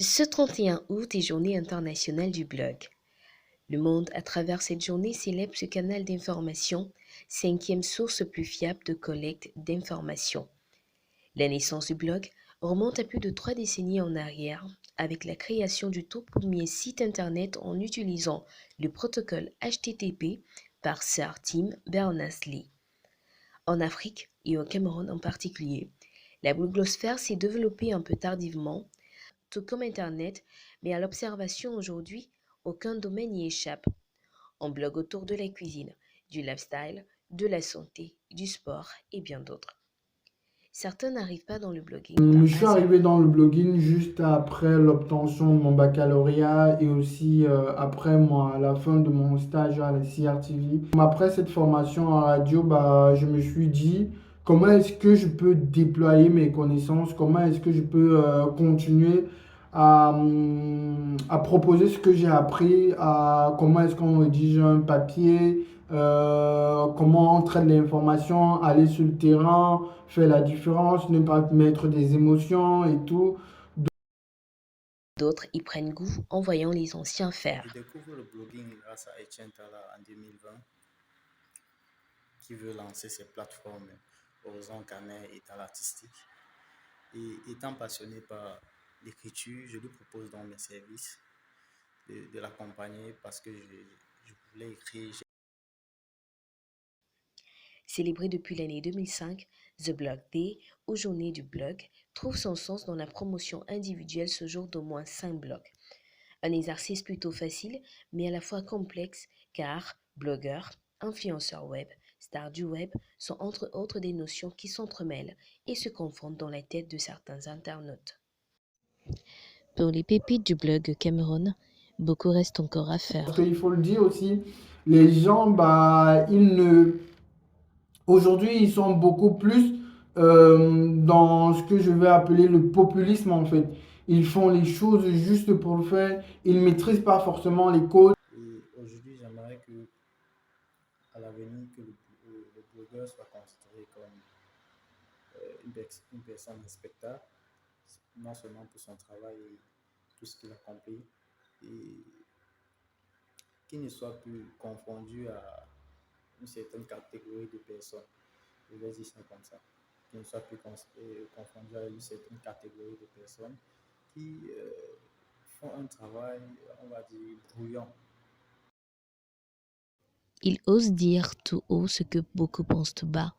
Ce 31 août est Journée internationale du blog. Le monde, à travers cette journée, célèbre ce canal d'information, cinquième source plus fiable de collecte d'informations. La naissance du blog remonte à plus de 3 décennies en arrière, avec la création du tout premier site internet en utilisant le protocole HTTP par Sir Tim Berners-Lee. En Afrique et au Cameroun en particulier, la bloggosphère s'est développée un peu tardivement, tout comme Internet, mais à l'observation aujourd'hui, aucun domaine n'y échappe. On blogue autour de la cuisine, du lifestyle, de la santé, du sport et bien d'autres. Certains n'arrivent pas dans le blogging par Je suis hasard. arrivé dans le blogging juste après l'obtention de mon baccalauréat et aussi après moi, à la fin de mon stage à la CRTV. Après cette formation en radio, bah, je me suis dit comment est-ce que je peux déployer mes connaissances, comment est-ce que je peux continuer à proposer ce que j'ai appris, à comment est-ce qu'on rédige un papier, comment on traite l'information, aller sur le terrain, faire la différence, ne pas mettre des émotions et tout. D'autres y prennent goût en voyant les anciens Je faire. découvre le blogging grâce à Etienne Tala en 2020 qui veut lancer ses plateformes Horizon Canet et Tala Artistique. Et étant passionné par l'écriture, je lui propose dans mes services de l'accompagner parce que je voulais écrire. Célébré depuis l'année 2005, The Blog Day, ou Journée du blog, trouve son sens dans la promotion individuelle ce jour d'au moins 5 blogs. Un exercice plutôt facile, mais à la fois complexe, car blogueurs, influenceurs web, stars du web sont entre autres des notions qui s'entremêlent et se confondent dans la tête de certains internautes. Pour les pépites du blog Cameroun, beaucoup reste encore à Parce faire. qu'il faut le dire aussi, les gens, bah, aujourd'hui, ils sont beaucoup plus dans ce que je vais appeler le populisme en fait. Ils font les choses juste pour le faire. Ils ne maîtrisent pas forcément les codes. Et aujourd'hui, j'aimerais que à l'avenir que le blogueur soit considéré comme une personne respectable, non seulement pour son travail et tout ce qu'il accomplit, et qu'il ne soit plus confondu à une certaine catégorie de personnes. Je vais dire ça comme ça. Qu'il ne soit plus confondu à une certaine catégorie de personnes qui font un travail, on va dire, brouillon. Il ose dire tout haut ce que beaucoup pensent tout bas.